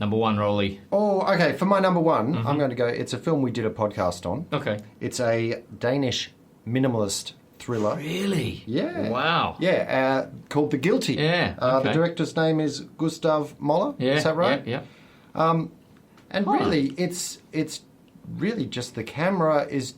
Number 1, Roly. Oh, okay. For my number 1, I'm going to go. It's a film we did a podcast on. Okay. It's a Danish minimalist thriller. Really? Yeah. Wow. Yeah. Called The Guilty. Yeah. Okay. The director's name is Gustav Moller. Yeah. Is that right? Yeah. And really, it's really just the camera is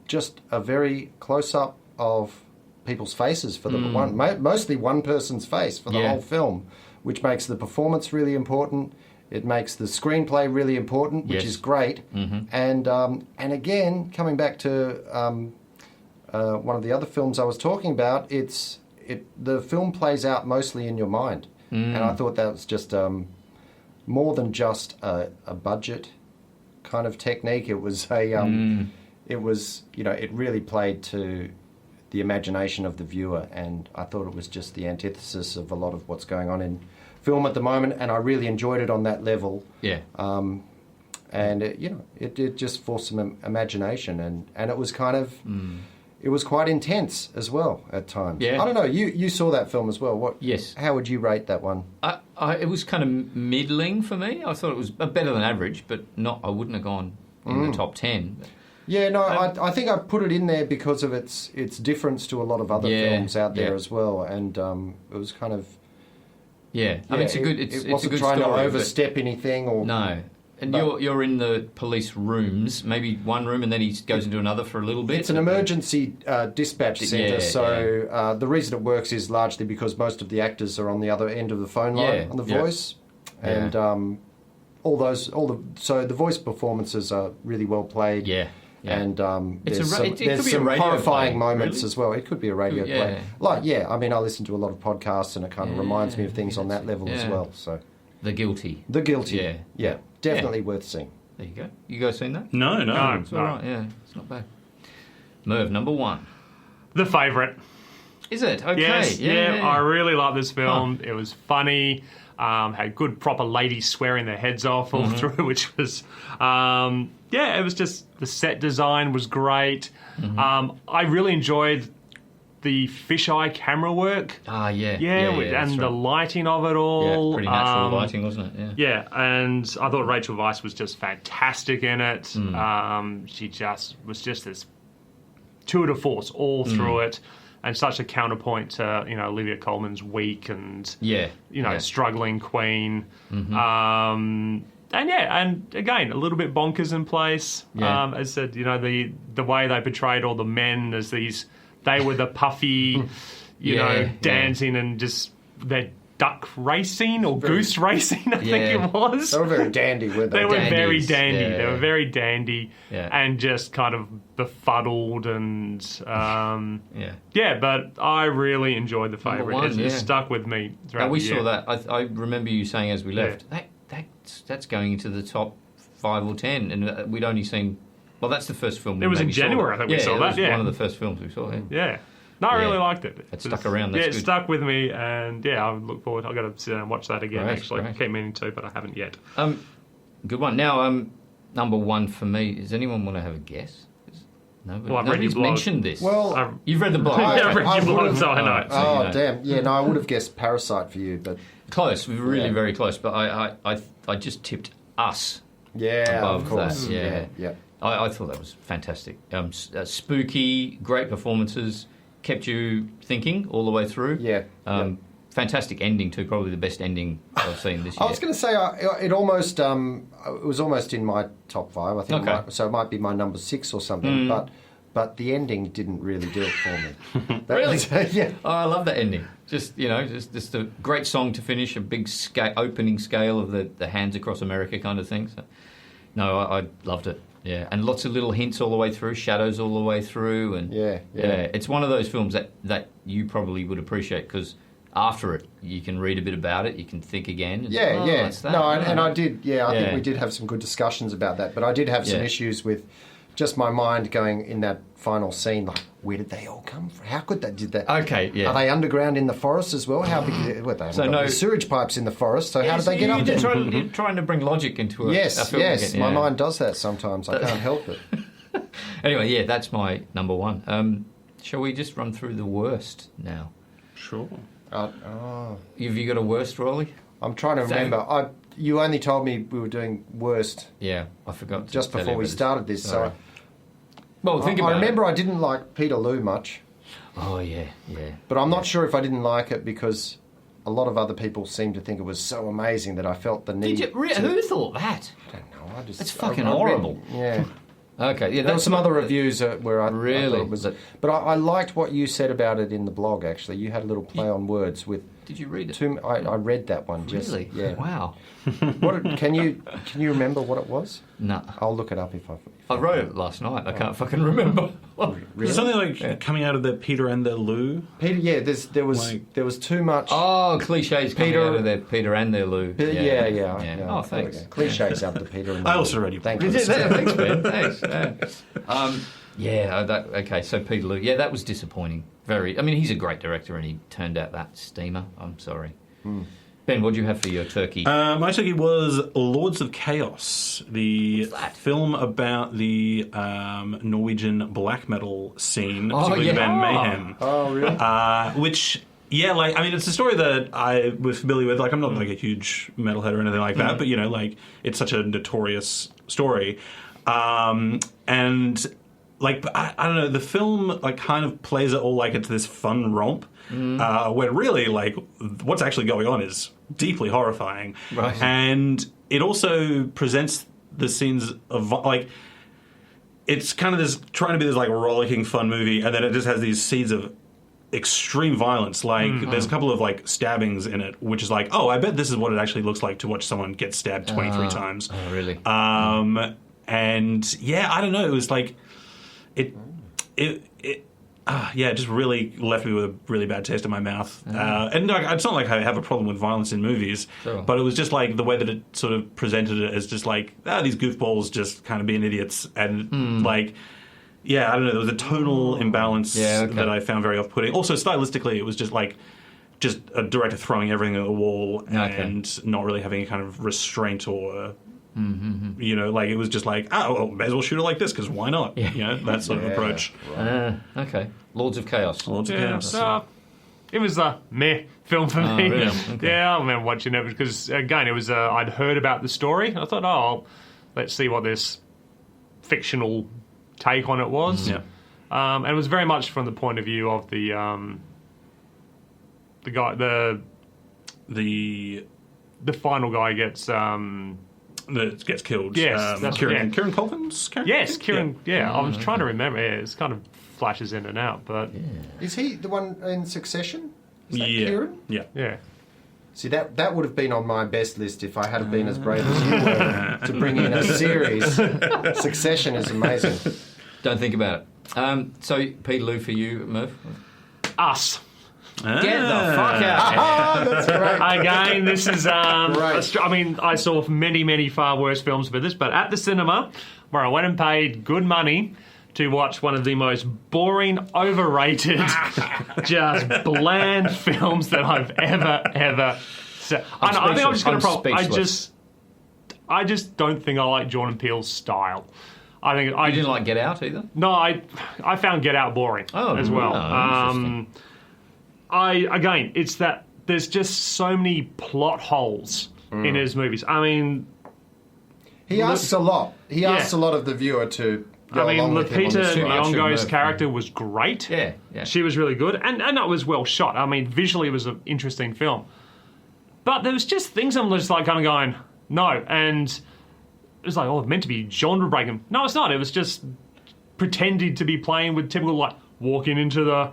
just a very close up of people's faces for the mostly one person's face for the whole film, which makes the performance really important. It makes the screenplay really important, which is great. And again, coming back to one of the other films I was talking about, the film plays out mostly in your mind, and I thought that was just more than just a budget kind of technique. It was it really played to the imagination of the viewer, and I thought it was just the antithesis of a lot of what's going on in film at the moment, and I really enjoyed it on that level. Yeah. And it just forced some imagination, and it was kind of it was quite intense as well at times. Yeah. I don't know. You saw that film as well. Yes. How would you rate that one? It was kind of middling for me. I thought it was better than average, but not. I wouldn't have gone in the top 10. Yeah, no, I think I put it in there because of its difference to a lot of other films out there as well, and it was kind of. Yeah, I mean, it wasn't trying to overstep anything or no. And you're in the police rooms, maybe one room, and then he goes into another for a little bit. It's an emergency dispatch centre, so the reason it works is largely because most of the actors are on the other end of the phone line on the voice, and so the voice performances are really well played. Yeah. Yeah. And there's could be some a radio horrifying play, moments really? as well. It could be a radio play. I mean, I listen to a lot of podcasts, and it kind of reminds me of things on that level as well. So, The Guilty. Yeah, definitely worth seeing. There you go. You guys seen that? No. It's all right. Yeah, it's not bad. Merv, number 1. The Favourite. Is it? Okay. Yes, I really like this film. It was funny. Had good proper ladies swearing their heads off all through, which was, it was just, the set design was great. I really enjoyed the fisheye camera work. And the lighting of it all. Yeah, pretty natural lighting, wasn't it? Yeah, and I thought Rachel Weisz was just fantastic in it. She just was just this tour de force all through it. And such a counterpoint to, Olivia Colman's weak and, struggling queen. And again, a little bit bonkers in place. As I said, the way they portrayed all the men as they were the puffy, dancing and just they're duck racing or goose racing, I think it was. They were very dandy, weren't they? They were very dandy. Yeah. They were very dandy and just kind of befuddled and but I really enjoyed The Favourite. It stuck with me throughout the year. Saw that. I remember you saying as we left, that's going into the top 5 or 10, and we'd only seen. Well, that's the first film. It was in January, I think we saw that. One of the first films we saw. Yeah. No, I really liked it. It stuck around. That's it stuck with me, and I look forward. I've got to sit down and watch that again. Actually, I keep meaning to, but I haven't yet. Good one. Now, number 1 for me. Does anyone want to have a guess? Well, I've read your blog. Mentioned this. Well, you've read the blog. I've read your blog, so I know. Oh, damn! Yeah, no, I would have guessed Parasite for you, but close. Really, very close. But I just tipped Us. Yeah, above of course. That. Yeah. I thought that was fantastic. Spooky, great performances. Kept you thinking all the way through. Yeah. Fantastic ending too. Probably the best ending I've seen this year. I was going to say it was almost in my top 5. I think. So it might be my number 6 or something. But the ending didn't really do it for me. Really? Yeah. Oh, I love that ending. Just just a great song to finish. A big opening scale of the hands across America kind of thing. So, no, I loved it. Yeah, and lots of little hints all the way through, shadows all the way through, and it's one of those films that you probably would appreciate because after it you can read a bit about it, you can think again. And, That's that. No, and I did. I think we did have some good discussions about that, but I did have some issues with just my mind going in that final scene, like, where did they all come from? How could they did that? Okay, yeah. Are they underground in the forest as well? How big? They haven't got any sewage pipes in the forest, so how did they get up there? You're trying to bring logic into a film. Yes, my mind does that sometimes. I can't help it. Anyway, that's my number 1. Shall we just run through the worst now? Sure. Have you got a worst, Roly? I'm trying to remember. You only told me we were doing worst. Yeah, I forgot. Just before we started this, so. Well, think about it. I remember I didn't like Peter Lou much. Oh, yeah. But I'm not sure if I didn't like it because a lot of other people seemed to think it was so amazing that I felt the need. Who thought that? I don't know. It's fucking horrible. Yeah. Okay, yeah. There were some other reviews where I really thought it was. But I liked what you said about it in the blog. Actually, you had a little play on words with. Did you read it? I read that one. Really? Yeah. Wow. Can you remember what it was? No. I'll look it up if I wrote it last night. I can't fucking remember. Really? Something like coming out of the Peter and the Lou. Peter, yeah. There was too much. Oh, cliches coming out of their Peter and their Lou. Yeah. Oh, thanks. Cliches out of the Peter and the I also read your Thank you. Thanks, Ben. Thanks. Okay. So Peter Lou. Yeah, that was disappointing. Very. I mean, he's a great director, and he turned out that steamer. I'm sorry. Ben, what do you have for your turkey? My turkey was Lords of Chaos, the film about the Norwegian black metal scene, particularly the band Mayhem. Oh, really? Which, yeah, like, I mean, it's a story that I was familiar with. Like, I'm not like a huge metalhead or anything like that, but, you know, like, it's such a notorious story. And, like, I don't know, the film, like, kind of plays it all like it's this fun romp. When really, like, what's actually going on is deeply horrifying. Right. And it also presents the scenes of, like, it's kind of this, trying to be this, like, rollicking fun movie, and then it just has these scenes of extreme violence. Like, there's a couple of, like, stabbings in it, which is like, oh, I bet this is what it actually looks like to watch someone get stabbed 23 times. Oh, really? And, yeah, I don't know, it was like, it just really left me with a really bad taste in my mouth. And like, it's not like I have a problem with violence in movies, but it was just like the way that it sort of presented it as just like, these goofballs just kind of being idiots. And like, yeah, I don't know, there was a tonal imbalance that I found very off-putting. Also, stylistically, it was just like, just a director throwing everything at the wall and not really having any kind of restraint or... You know, like, it was just like, may as well shoot it like this, because why not? You know, that sort of approach. Okay. Lords of Chaos. Lords of Chaos. It was a meh film for me. Really? Okay. Yeah, I remember watching it because, again, it was I'd heard about the story, and I thought, let's see what this fictional take on it was. And it was very much from the point of view of the guy, the final guy gets... that gets killed. Yes, that's Kieran Culkin's character? Yes, Kieran. Yeah, I was trying to remember. Yeah, it's kind of flashes in and out, but Is he the one in Succession? Is that Yeah. Kieran? yeah. See, that would have been on my best list if I had been as brave as you were to bring in a series. Succession is amazing. Don't think about it. So, Peterloo for you, Merv? Us. Get the fuck out. That's great. Again, this is. Great. I mean, I saw many, many far worse films for this, but at the cinema, where I went and paid good money to watch one of the most boring, overrated, just bland films that I've ever seen. I think I'm just going to I just don't think I like Jordan Peele's style. I think You didn't like Get Out either? No, I found Get Out boring as well. Interesting. It's that there's just so many plot holes in his movies. I mean, He asks a lot. He asks a lot of the viewer to go along with him on Lupita this ride. Nyong'o's character was great. Yeah. She was really good, and it was well shot. I mean, visually it was an interesting film. But there was just things I'm just like kind of going, no. And it was like, it's meant to be genre breaking. No, it's not. It was just pretending to be playing with typical, like, walking into the...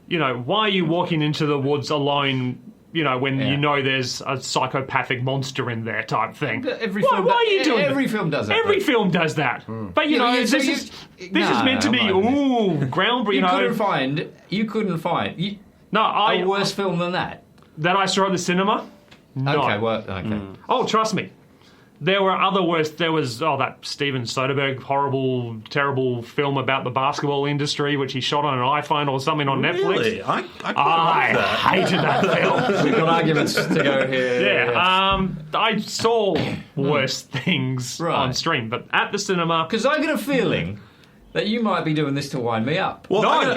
You know, why are you walking into the woods alone, you know, when you know there's a psychopathic monster in there type thing? Why are you doing Every film does that. Every film does that. But, you know, this is meant to be, groundbreaking. You couldn't find a worse film than that. That I saw at the cinema? No. Okay. Oh, trust me. There were other worse. There was, that Steven Soderbergh horrible, terrible film about the basketball industry, which he shot on an iPhone or something on Netflix. Really? I hated that film. We've got arguments to go here. Yeah. I saw worse things on stream, but at the cinema... Because I get a feeling that you might be doing this to wind me up. Well, I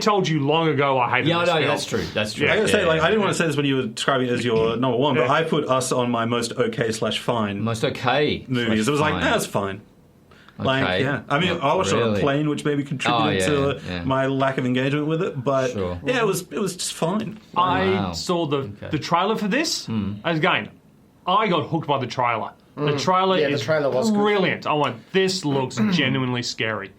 told you long ago I hated this film. That's true. I gotta say, I didn't want to say this when you were describing it as your number one, but I put Us on my most okay/fine. Most okay movies. It was like, that's fine. Like, yeah. I mean, I watched it on a plane, which maybe contributed to my lack of engagement with it, but it was just fine. I saw the trailer for this. Again, I got hooked by the trailer. The trailer is brilliant. Good. I went, this looks genuinely scary.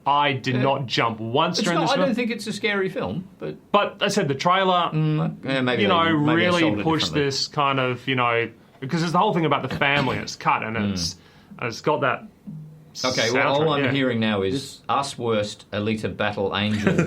I did not jump once during this film. I don't think it's a scary film, but I said the trailer, maybe really pushed this kind of, because there's the whole thing about the family and it's cut and it's got that. Okay, well, all I'm hearing now is Us worst, Alita Battle Angel.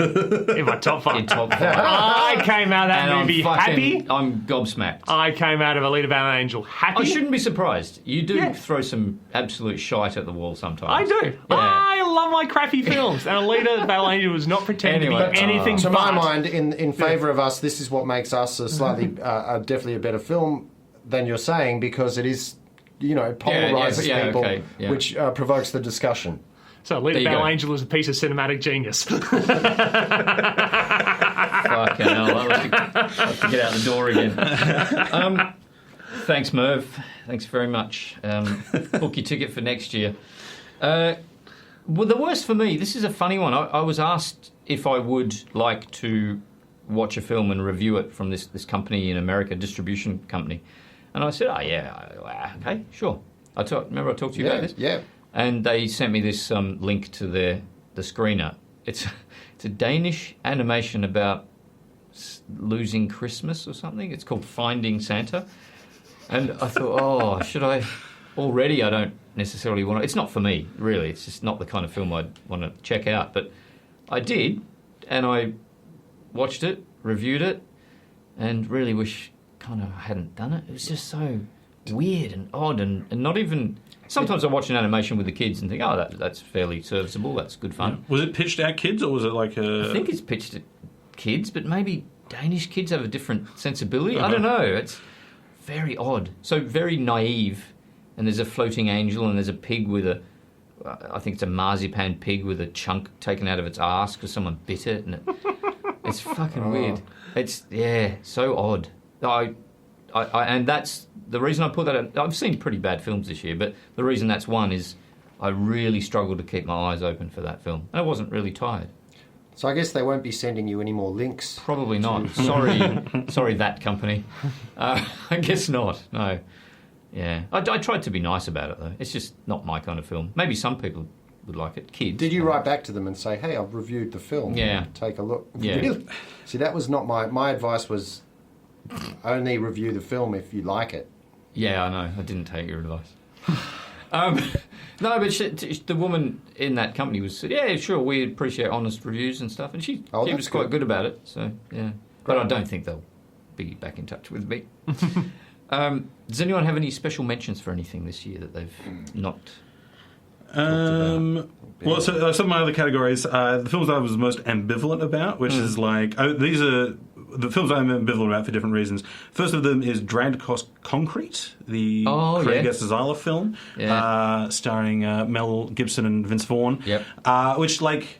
In my top 5. In top 5. I came out of that movie happy. I'm gobsmacked. I came out of Alita Battle Angel happy. I shouldn't be surprised. You do throw some absolute shite at the wall sometimes. I do. Yeah. I love my crappy films. And Alita Battle Angel was not pretending to be anything to but. my mind, in favour of us, this is what makes us a slightly, definitely a better film than you're saying, because it is, polarizes people, which provokes the discussion. So Alita Battle Angel is a piece of cinematic genius. Fucking hell, I'll have to get out the door again. Thanks, Merv. Thanks very much. Book your ticket for next year. Well, the worst for me, this is a funny one. I was asked if I would like to watch a film and review it from this company in America, distribution company. And I said, okay, sure. Remember I talked to you about this? Yeah. And they sent me this link to the screener. It's a Danish animation about losing Christmas or something. It's called Finding Santa. And I thought, should I? Already I don't necessarily want to. It's not for me, really. It's just not the kind of film I'd want to check out. But I did, and I watched it, reviewed it, and really wish kind of I hadn't done it. It was just so weird and odd and not even... Sometimes I watch an animation with the kids and think, that's fairly serviceable, that's good fun. Yeah. Was it pitched at kids, or was it like a... I think it's pitched at kids, but maybe Danish kids have a different sensibility. I don't know. It's very odd. So very naive, and there's a floating angel and there's a pig with I think it's a marzipan pig with a chunk taken out of its arse because someone bit it, and it's fucking weird. It's, so odd. And that's the reason I put that out. I've seen pretty bad films this year, but the reason that's one is I really struggled to keep my eyes open for that film. And I wasn't really tired. So I guess they won't be sending you any more links. Probably not. Sorry, that company. I guess not. No. Yeah. I tried to be nice about it, though. It's just not my kind of film. Maybe some people would like it. Kids. Did you write back to them and say, hey, I've reviewed the film. Yeah. Take a look. Yeah. Really? See, that was not my advice was... only review the film if you like it. Yeah, I know. I didn't take your advice. No, but the woman in that company was said, yeah, sure, we appreciate honest reviews and stuff, and she was quite good about it. So yeah, but I don't think they'll be back in touch with me. Does anyone have any special mentions for anything this year that they've not? Well, so some of my other categories, the films that I was most ambivalent about, which is like these are the films I'm ambivalent about for different reasons. First of them is Dragged Across Concrete, the Craig Estes film, starring Mel Gibson and Vince Vaughn. Yep. Which, like,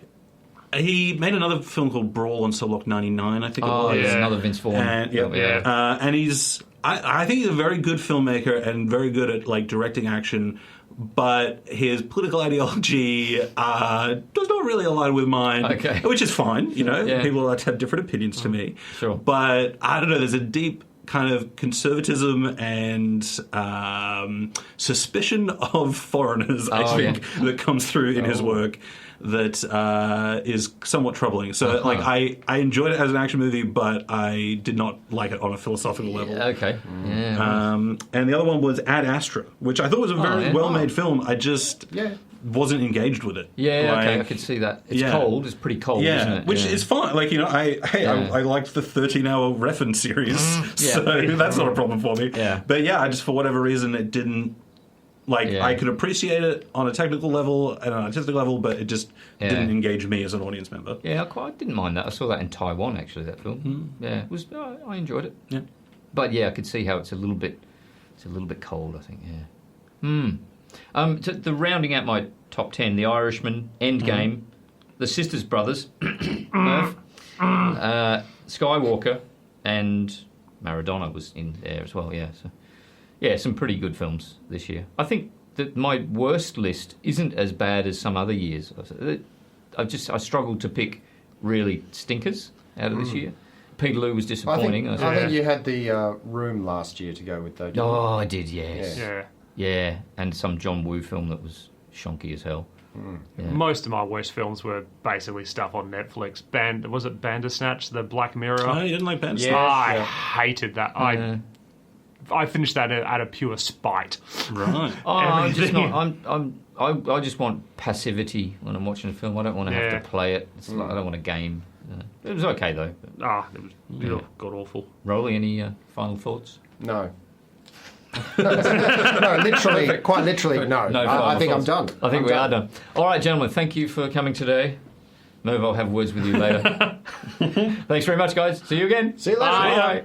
he made another film called Brawl on Cell Block 99, I think it was. Yeah, another Vince Vaughn. And, and he's, I think he's a very good filmmaker and very good at, like, directing action. But his political ideology does not really align with mine, which is fine. People have different opinions to me. Sure. But I don't know. There's a deep kind of conservatism and suspicion of foreigners, I think, that comes through in his work that is somewhat troubling. So, like, I enjoyed it as an action movie, but I did not like it on a philosophical level. And the other one was Ad Astra, which I thought was a very well-made film. I just wasn't engaged with it. I could see that. It's cold. It's pretty cold, isn't it? Which is fine. Like, I liked the 13-hour Refn series, so that's not a problem for me. But I just, for whatever reason, it didn't... I could appreciate it on a technical level and an artistic level, but it just didn't engage me as an audience member. Yeah, I didn't mind that. I saw that in Taiwan, actually, that film. Yeah, it was. I enjoyed it. Yeah. But, I could see how it's a little bit cold, I think, the rounding out my top 10, The Irishman, Endgame, The Sisters Brothers, Merv, Skywalker, and Maradona was in there as well, so... Yeah, some pretty good films this year. I think that my worst list isn't as bad as some other years. I struggled to pick really stinkers out of this year. Peterloo was disappointing. I think you had the Room last year to go with, though, didn't you? Oh, I did, yes. Yeah, and some John Woo film that was shonky as hell. Most of my worst films were basically stuff on Netflix. Was it Bandersnatch, the Black Mirror? Oh, you didn't like Bandersnatch? I hated that. I finished that out of pure spite. Right. I'm just not. I just want passivity when I'm watching a film. I don't want to have to play it. It's like, I don't want a game. It was okay though. It was god awful. Roly, any final thoughts? No. No, literally, quite literally, no. I think I'm done. I think we are done. All right, gentlemen, thank you for coming today. Merv, I'll have words with you later. Thanks very much, guys. See you again. See you later. Bye. Bye.